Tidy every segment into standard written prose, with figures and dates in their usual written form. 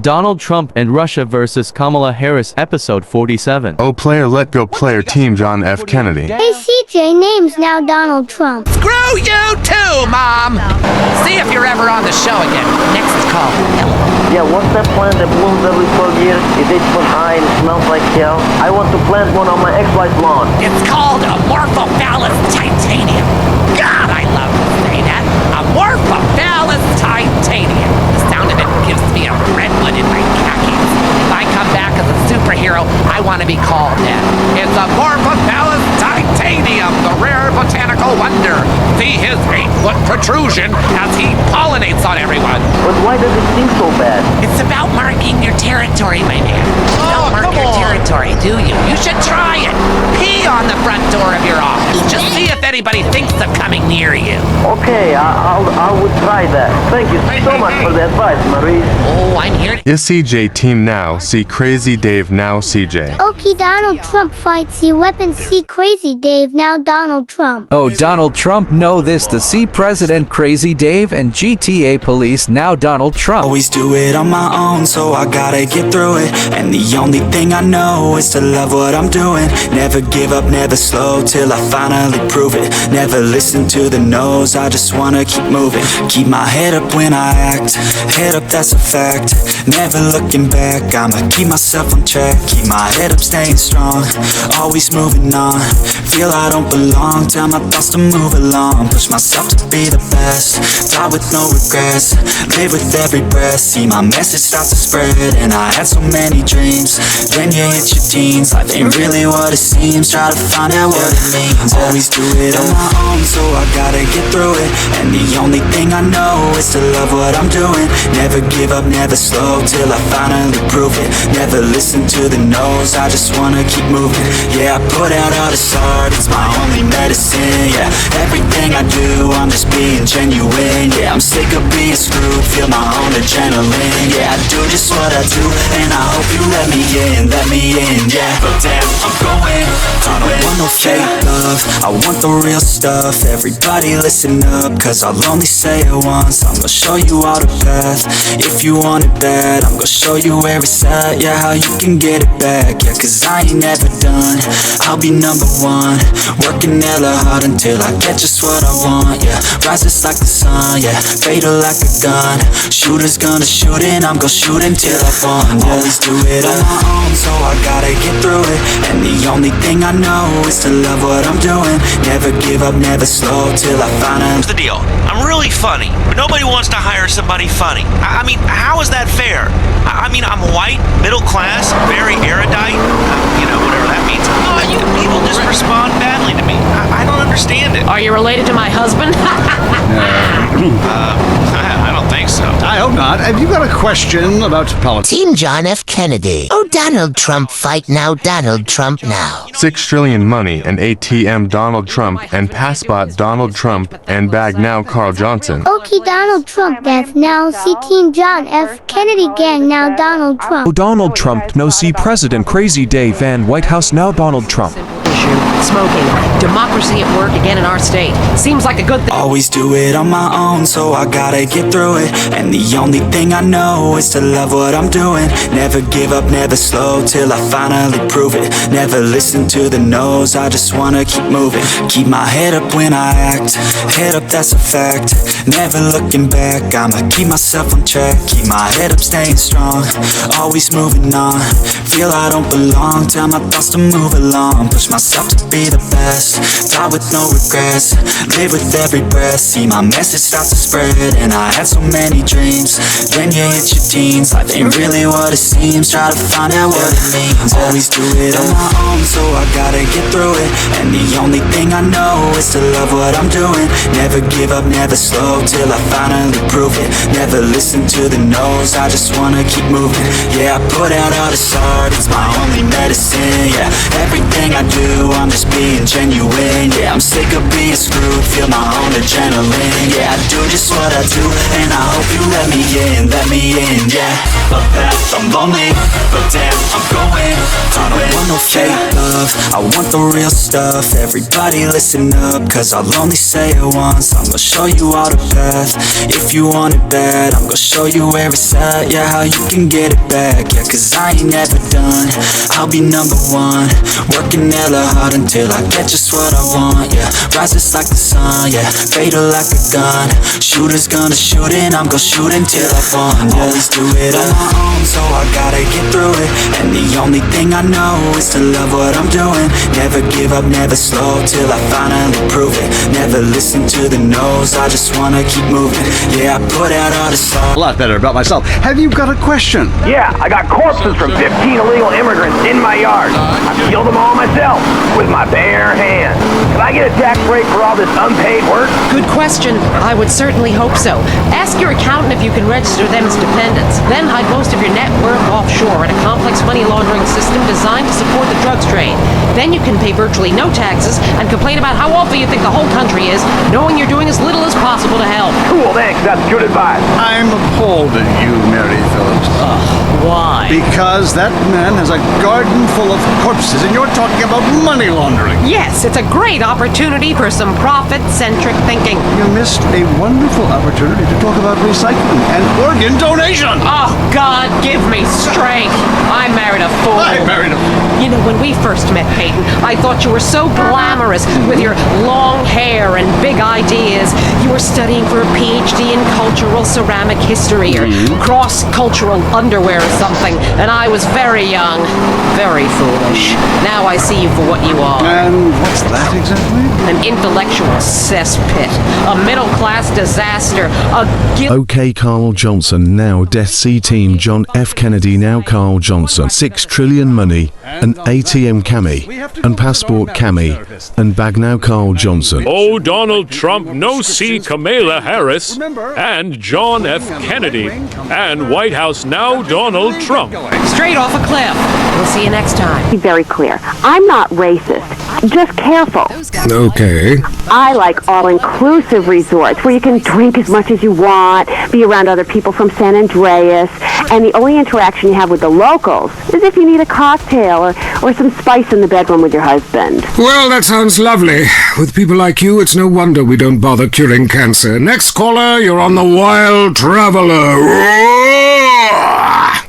Donald Trump and Russia vs. Kamala Harris episode 47. Oh player let go player team John F. Kennedy. Hey CJ, name's now Donald Trump. Screw you too, Mom! See if you're ever on the show again. Next call. Yeah, what's that plant that blooms every 12 years? It's 8 foot high and it smells like hell. I want to plant one on my ex-wife's lawn. It's called Amorphophallus titanium. God, I love to say that. Amorphophallus titanium. The sound of it gives me a redwood in my khakis. If I come back as a superhero, I want to be called that. It's Amorphophallus titanium, the rare botanical wonder. See his 8-foot protrusion as he pollinates on everyone. But why does it seem so bad? It's about marking your territory, my man. You don't mark your territory, do you? You should try it. Pee on the front door of your office. Just see if anybody thinks of coming near you. Okay, I would try that. Thank you so much for the advice, Marie. Oh, I'm here. Is CJ team now? See Crazy Dave now CJ. Okay, Donald Trump fights see weapons see Crazy Dave now Donald Trump. Oh, Donald Trump know this, the C President Crazy Dave and GTA Police now Donald Trump. Always do it on my own, so I gotta get through it. And the only thing I know is to love what I'm doing. Never give up, never slow, till I finally prove it. Never listen to the no's, I just wanna keep moving. Keep my head up when I act, head up that's a fact. Never looking back, I'ma keep myself on track. Keep my head up staying strong, always moving on. Feel I don't belong, tell my thoughts to move along. Push myself to be the best, die with no regrets. Live with every breath, see my message start to spread. And I had so many dreams, when you hit your teens. Life ain't really what it seems, try to find out what it means. Always do it on my own, so I gotta get through it. And the only thing I know is to love what I'm doing. Never give up, never slow, till I finally prove it. Never listen to the no's, I just wanna keep moving. Yeah, I put out all this art, it's my only medicine. Yeah, everything I do, I'm just being genuine. Yeah, I'm sick of being screwed, feel my own adrenaline. Yeah, I do just what I do, and I hope you let me in, yeah. But damn, I'm going, I don't want no fake love, I want the real stuff. Everybody listen up, cause I'll only say it once. I'm gonna show you all the path, if you want it bad. I'm gonna show you where it's at, yeah, how you can get it back. Yeah, cause I ain't never done, I'll be number one. Working hella hard until I get just what I want, yeah. Rises like the sun, yeah, fatal like a gun. Shooter's gonna shoot and I'm gonna shoot until I won, yeah. Always do it on my own, so I gotta get through it. And the only thing I know is to love what I'm doing. Never give up, never slow, till I finally. What's the deal? I'm really funny, but nobody wants to hire somebody funny. I mean, how is that fair? I mean, I'm white, middle class, very erudite, whatever that means. No, people just respond badly to me. I don't understand it. Are you related to my husband? I don't think so. I hope not. Have you got a question about politics? Team John F. Kennedy. Oh, Donald Trump fight now, Donald Trump now. 6 trillion money and ATM Donald Trump and passport Donald Trump and bag now Carl Johnson. Okay, Donald Trump that's now see Team John F. Kennedy gang now Donald Trump. Oh, Donald Trump no see President Crazy Dave and White House now Donald Trump. Smoking. Democracy at work again in our state. Seems like a good thing. Always do it on my own, so I gotta get through it. And the only thing I know is to love what I'm doing. Never give up, never slow, till I finally prove it. Never listen to the no's, I just wanna keep moving. Keep my head up when I act, head up that's a fact. Never looking back, I'ma keep myself on track. Keep my head up staying strong, always moving on. Feel I don't belong, tell my thoughts to move along. Push myself to be the best, die with no regrets. Live with every breath, see my message start to spread. And I had so many dreams, when you hit your teens. Life ain't really what it seems, try to find out what it means. Always do it on my own, so I gotta get through it. And the only thing I know is to love what I'm doing. Never give up, never slow, till I finally prove it. Never listen to the no's, I just wanna keep moving. Yeah, I put out all this art, it's my only medicine. Yeah, everything I do, you, I'm just being genuine. Yeah, I'm sick of being screwed, feel my own adrenaline. Yeah, I do just what I do, and I hope you let me in, yeah. Fuck that, I'm lonely, but damn, I'm going. I don't want no fake love, I want the real stuff. Everybody listen up, cause I'll only say it once. I'm gonna show you all the path, if you want it bad. I'm gonna show you where it's at, yeah, how you can get it back. Yeah, cause I ain't never done, I'll be number one. Working hella hard until I get just what I want, yeah. Rises like the sun, yeah, fatal like a gun. Shooter's gonna shoot and I'm gonna shoot until I fall, yeah. Always do it on my own, so I gotta get through it. And the only thing I know is to love what I'm doing. Never give up, never slow, till I finally prove it. Never listen to the no's, I just wanna keep moving. Yeah, I put out all the songs. A lot better about myself. Have you got a question? Yeah, I got corpses from 15 illegal immigrants in my yard. I killed them all myself with my bare hands. Can I get a tax break for all this unpaid work? Good question. I would certainly hope so. Ask your accountant if you can register them as dependents. Then hide most of your net worth offshore in a complex money laundering system designed to support the drugs trade. Then you can pay virtually no taxes and complain about how awful you think the whole country is, knowing you're doing as little as possible to help. Cool, thanks. That's good advice. I'm appalled at you, Mary Phillips. Why? Because that man has a garden full of corpses, and you're talking about money laundering. Yes, it's a great opportunity for some profit-centric thinking. You missed a wonderful opportunity to talk about recycling and organ donation. Oh, God, give me strength. I married a fool. I married a fool. You know, when we first met, Peyton, I thought you were so glamorous with your long hair and big ideas. You were studying for a PhD in cultural ceramic history or cross-cultural underwear or something, and I was very young, very foolish. Now I see you for what you are. And what's that exactly? An intellectual cesspit, a middle-class disaster, a Okay, Carl Johnson, now Death C Team John F. Kennedy, now Carl Johnson, 6 trillion money, an ATM Cammy, and passport Cammy, and bag now Carl Johnson. Oh, Donald Trump, no C. Kamala Harris, and John F. Kennedy, and White House now Donald Trump. Straight off a cliff. We'll see you next time. Be very clear. I'm not racist. Just careful. Okay. I like all-inclusive resorts where you can drink as much as you want, be around other people from San Andreas, and the only interaction you have with the locals is if you need a cocktail or some spice in the bedroom with your husband. Well, that sounds lovely. With people like you, it's no wonder we don't bother curing cancer. Next caller, you're on the Wild Traveler.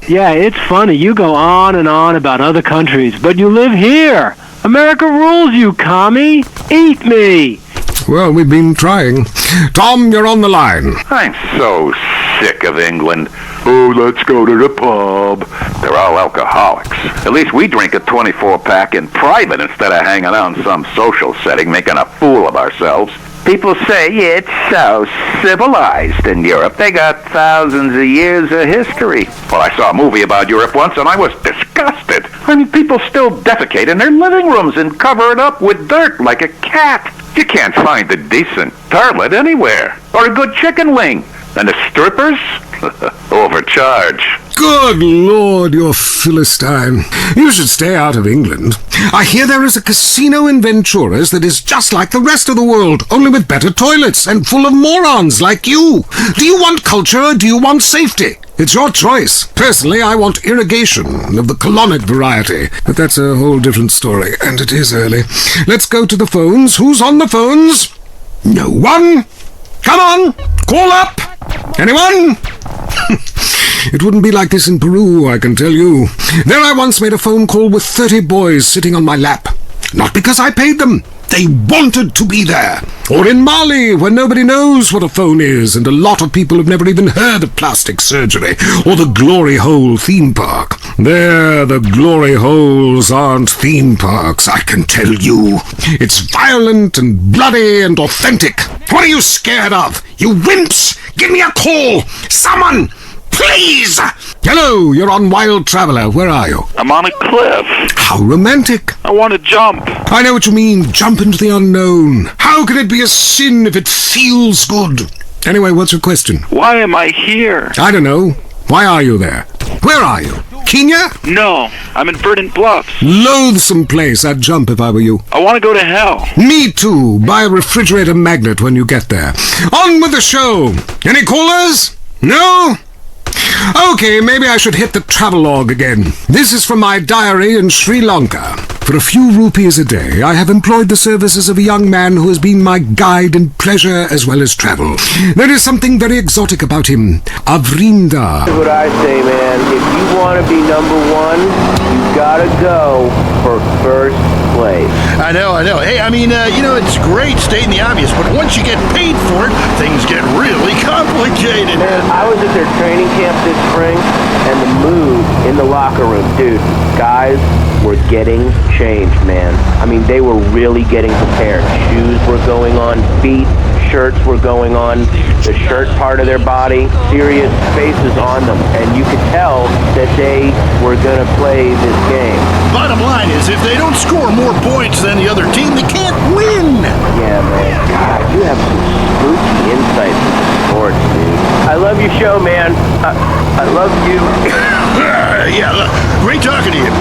Yeah, it's funny. You go on and on about other countries, but you live here. America rules, you commie. Eat me. Well, we've been trying. Tom, you're on the line. I'm so sick of England. Oh, let's go to the pub. They're all alcoholics. At least we drink a 24-pack in private instead of hanging out in some social setting making a fool of ourselves. People say it's so civilized in Europe. They got thousands of years of history. Well, I saw a movie about Europe once, and I was disgusted. I mean, people still defecate in their living rooms and cover it up with dirt like a cat. You can't find a decent toilet anywhere, or a good chicken wing. And the strippers? Overcharge. Good Lord, you're Philistine. You should stay out of England. I hear there is a casino in Ventura's that is just like the rest of the world, only with better toilets and full of morons like you. Do you want culture or do you want safety? It's your choice. Personally, I want irrigation of the colonic variety. But that's a whole different story, and it is early. Let's go to the phones. Who's on the phones? No one? Come on! Call up! Anyone? It wouldn't be like this in Peru, I can tell you. There I once made a phone call with 30 boys sitting on my lap. Not because I paid them. They wanted to be there. Or in Mali, where nobody knows what a phone is, and a lot of people have never even heard of plastic surgery, or the Glory Hole theme park. There, the Glory Holes aren't theme parks, I can tell you. It's violent and bloody and authentic. What are you scared of? You wimps! Give me a call! Someone! Please! Hello, you're on Wild Traveler. Where are you? I'm on a cliff. How romantic. I want to jump. I know what you mean. Jump into the unknown. How can it be a sin if it feels good? Anyway, what's your question? Why am I here? I don't know. Why are you there? Where are you? Kenya? No, I'm in Verdant Bluffs. Loathsome place. I'd jump if I were you. I want to go to hell. Me too. Buy a refrigerator magnet when you get there. On with the show. Any callers? No? Okay, maybe I should hit the travelogue again. This is from my diary in Sri Lanka. For a few rupees a day, I have employed the services of a young man who has been my guide in pleasure as well as travel. There is something very exotic about him. Avrinda. Here's what I say, man. If you want to be number one, you gotta go for first place. I know. Hey, I mean, it's great stating the obvious, but once you get paid for it, things get really complicated. Man, I was at their training camp this spring, and the mood in the locker room, dude, guys were getting changed, man. I mean, they were really getting prepared. Shoes were going on, feet, shirts were going on, the shirt part of their body, serious faces on them, and you could tell that they were gonna play this game. Bottom line is, if they don't score more points than the other team, they can't win. Yeah, man. God, you have some spooky insights into sports, dude. I love your show, man. I love you. Yeah, great talking to you.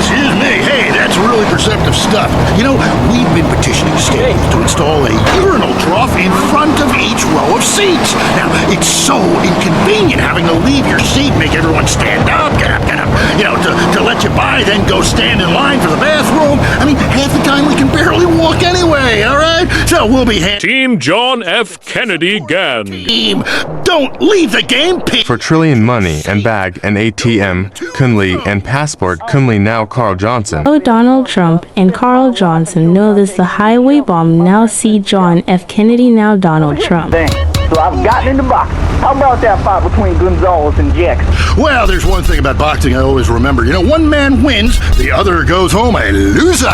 Excuse me. Hey, that's really perceptive stuff. We've been petitioning stadiums to install a urinal trough in front of each row of seats. Now, it's so inconvenient having to leave your seat, make everyone stand up, to let you by, then go stand in line for the bathroom. I mean, half the time we can barely walk anyway, all right? So we'll be Team John F. Kennedy Gan. Team, don't leave the game, For trillion money and bag and ATM, Kunli and passport, Kunli now Carl Johnson. Oh, Donald Trump and Carl Johnson know this the highway bomb. Now see John F. Kennedy, now Donald Trump. So I've gotten into boxing. How about that fight between Gonzalez and Jackson? Well, there's one thing about boxing I always remember. One man wins, the other goes home a loser.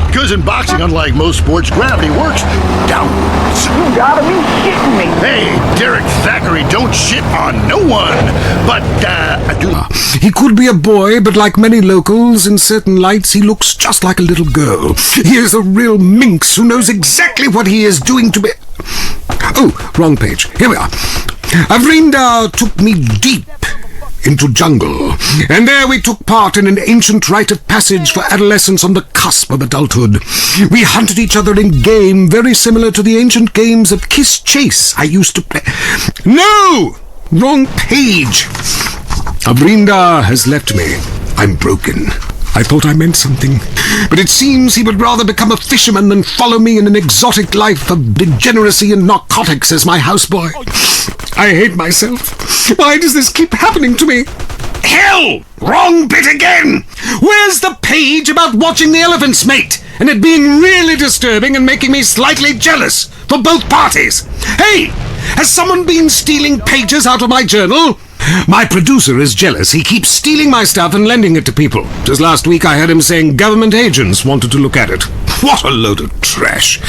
Because in boxing, unlike most sports, gravity works downwards. You gotta be shitting me. Hey, Derek Thackeray, don't shit on no one. But, I do. He could be a boy, but like many locals, in certain lights, he looks just like a little girl. He is a real minx who knows exactly what he is doing to me. Oh, wrong page. Here we are. Avrinda took me deep into jungle, and there we took part in an ancient rite of passage for adolescents on the cusp of adulthood. We hunted each other in game very similar to the ancient games of Kiss Chase I used to play. No! Wrong page. Avrinda has left me. I'm broken. I thought I meant something, but it seems he would rather become a fisherman than follow me in an exotic life of degeneracy and narcotics as my houseboy. I hate myself. Why does this keep happening to me? Hell! Wrong bit again! Where's the page about watching the elephants mate, and it being really disturbing and making me slightly jealous for both parties? Hey! Has someone been stealing pages out of my journal? My producer is jealous. He keeps stealing my stuff and lending it to people. Just last week I heard him saying government agents wanted to look at it. What a load of trash.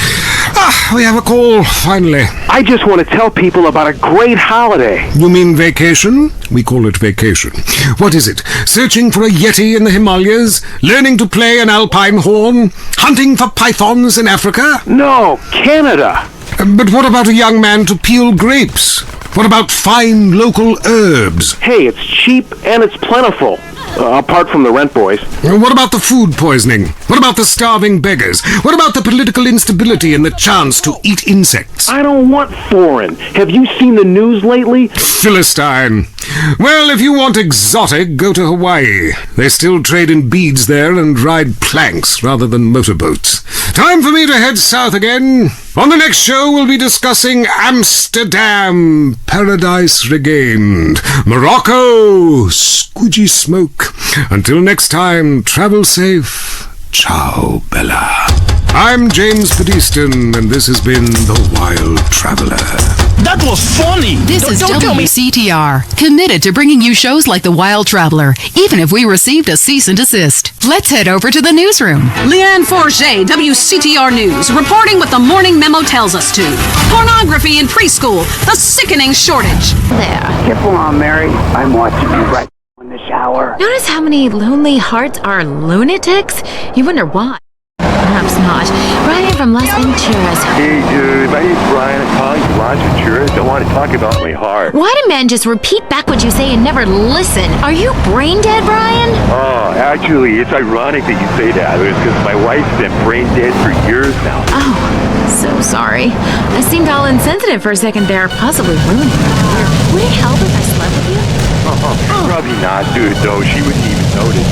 We have a call, finally. I just want to tell people about a great holiday. You mean vacation? We call it vacation. What is it? Searching for a yeti in the Himalayas? Learning to play an alpine horn? Hunting for pythons in Africa? No, Canada. But what about a young man to peel grapes? What about fine local herbs? Hey, it's cheap and it's plentiful. Apart from the rent boys. What about the food poisoning? What about the starving beggars? What about the political instability and the chance to eat insects? I don't want foreign. Have you seen the news lately? Philistine. Well, if you want exotic, go to Hawaii. They still trade in beads there and ride planks rather than motorboats. Time for me to head south again. On the next show, we'll be discussing Amsterdam, Paradise Regained, Morocco, squidgy smoke. Until next time, travel safe. Ciao, Bella. I'm James Pedeston, and this has been The Wild Traveler. That was funny! This is WCTR, committed to bringing you shows like The Wild Traveler, even if we received a cease and desist. Let's head over to the newsroom. Leanne Forget, WCTR News, reporting what the morning memo tells us to. Pornography in preschool, the sickening shortage. There. Careful on, Mary. I'm watching you right in the shower. Notice how many lonely hearts are lunatics? You wonder why. Perhaps not. Brian from Las Venturas. Hey, dude. My name's Brian. I'm calling from Las Venturas. I want to talk about my heart. Why do men just repeat back what you say and never listen? Are you brain dead, Brian? actually, it's ironic that you say that. It's because my wife's been brain dead for years now. Oh, so sorry. I seemed all insensitive for a second there, possibly ruining my career. Would it help if I slept with you? Probably not, dude, though. She wouldn't even notice.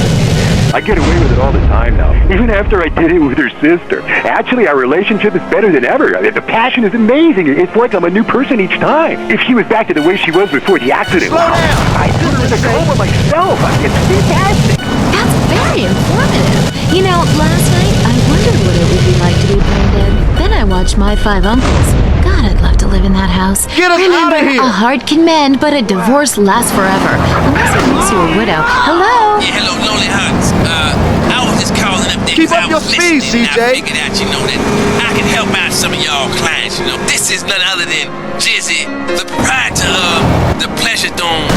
I get away with it all the time now, even after I did it with her sister. Actually, our relationship is better than ever. The passion is amazing. It's like I'm a new person each time. If she was back to the way she was before the accident, I put her in a coma myself. It's fantastic. That's very informative. You know, last night I wondered what it would be like to be brain dead. Then I watched My Five Uncles. God, I'd love to live in that house. Get us out of here! A heart can mend, but a divorce lasts forever. Unless it makes you a widow. Hello? Yeah, hello, Lonely Hearts. I was just calling up there. Keep up your speed, CJ. I figured out, you know, that I can help out some of y'all clients, you know. This is none other than Jizzy, the proprietor of the Pleasure Dome.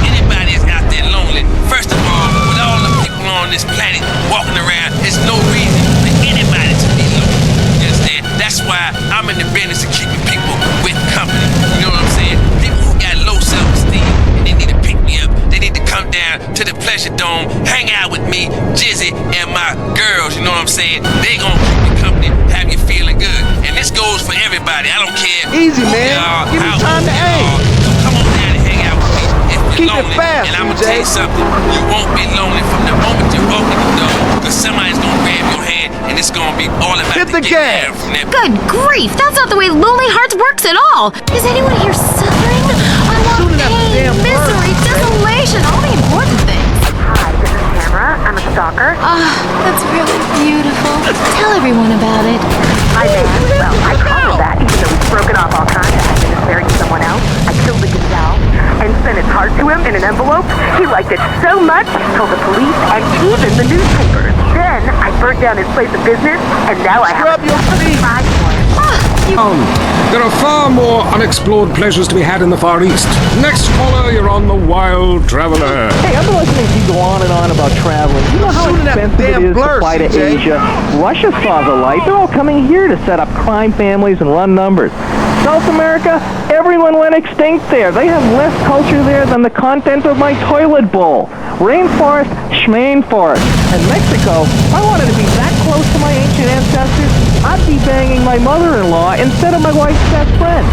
Anybody that's out there lonely, first of all, with all the people on this planet walking around, there's no reason for anybody to be lonely. You understand? That's why I'm in the business of keeping people with company. You know what I'm saying? People who got low self-esteem and they need to pick me up. They need to come down to the Pleasure Dome, hang out with me, Jizzy, and my girls. You know what I'm saying? They gonna keep you company, have you feeling good. And this goes for everybody. I don't care. Easy, man. Give me time to aim. So come on down and hang out with me if you're Keep lonely. it fast, and I'm gonna CJ. tell you something. You won't be lonely from the moment you open the door, because somebody's gonna grab your hand and it's gonna be all about Hit the gas. from that. Good grief, that's not the way Lonely Hearts works at all. Is anyone here suffering? I want pain, misery, desolation, all the important things. Hi, this is Tamara. I'm a stalker. That's really beautiful. Tell everyone about it. Hi, man. Well, I call him that, even though he's broken off all contact and is married to someone else. I killed the gazelle and sent his heart to him in an envelope. He liked it so much, he told the police and even the newspapers. Then I burnt down his place of business, and now I have a surprise for him. There are far more unexplored pleasures to be had in the Far East. Next caller, you're on the Wild Traveler. Hey, I've been listening to you go on and on about traveling. You know how expensive it is to fly to Asia? Russia saw the light. They're all coming here to set up crime families and run numbers. South America, everyone went extinct there. They have less culture there than the content of my toilet bowl. Rainforest, schmainforest. And Mexico, if I wanted to be that close to my ancient ancestors, I'd be banging my mother-in-law instead of my wife's best friend.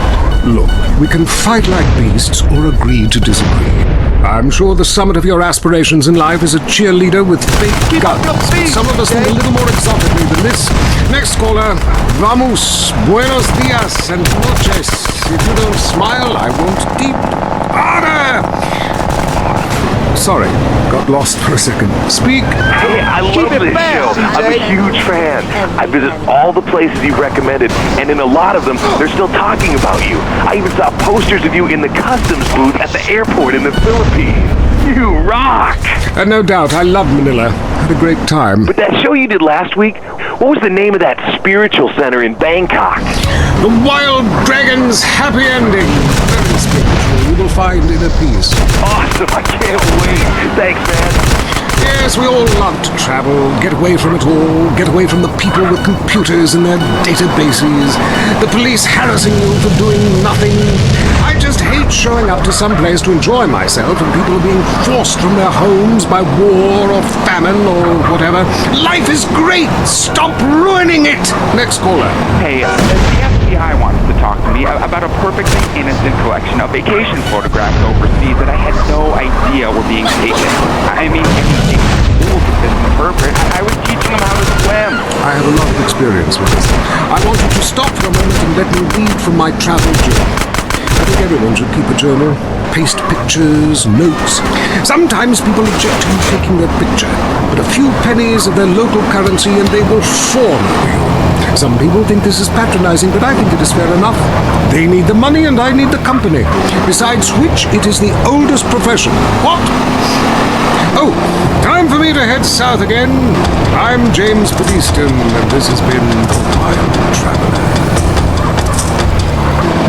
Look, we can fight like beasts or agree to disagree. I'm sure the summit of your aspirations in life is a cheerleader with fake guns. Some of us think a little more exotically than this. Next caller, vamos, buenos dias and noches. If you don't smile, I won't deep. Harder! Sorry, got lost for a second. Speak. Hey, I love this show. I'm a huge fan. I visit all the places you recommended, and in a lot of them, they're still talking about you. I even saw posters of you in the customs booth at the airport in the Philippines. You rock! No doubt, I love Manila. Had a great time. But that show you did last week, what was the name of that spiritual center in Bangkok? The Wild Dragon's Happy Ending. Very spiritual. You will find inner peace. Awesome, I can't wait. Thanks, man. Yes, we all love to travel, get away from it all, get away from the people with computers and their databases, the police harassing you for doing nothing. I just hate showing up to some place to enjoy myself and people are being forced from their homes by war or famine or whatever. Life is great! Stop ruining it! Next caller. Hey, the FBI wants to talk to me about a perfectly innocent collection of vacation photographs overseas that I had no idea were being taken. I mean, schools have been interpret. I was teaching them how to swim. I have a lot of experience with this. I want you to stop for a moment and let me read from my travel journal. I think everyone should keep a journal. Paste pictures, notes. Sometimes people object to you taking their picture, but a few pennies of their local currency and they will fawn over you. Some people think this is patronizing, but I think it is fair enough. They need the money and I need the company. Besides which, it is the oldest profession. What? Oh, time for me to head south again. I'm James Beliston, and this has been The Wild Traveler.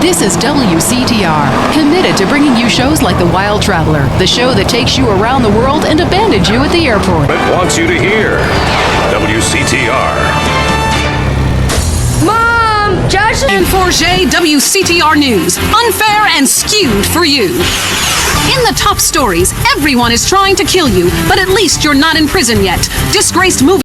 This is WCTR, committed to bringing you shows like The Wild Traveler, the show that takes you around the world and abandons you at the airport. But wants you to hear WCTR. Mom! Josh and Forget WCTR News. Unfair and skewed for you. In the top stories, everyone is trying to kill you, but at least you're not in prison yet. Disgraced movie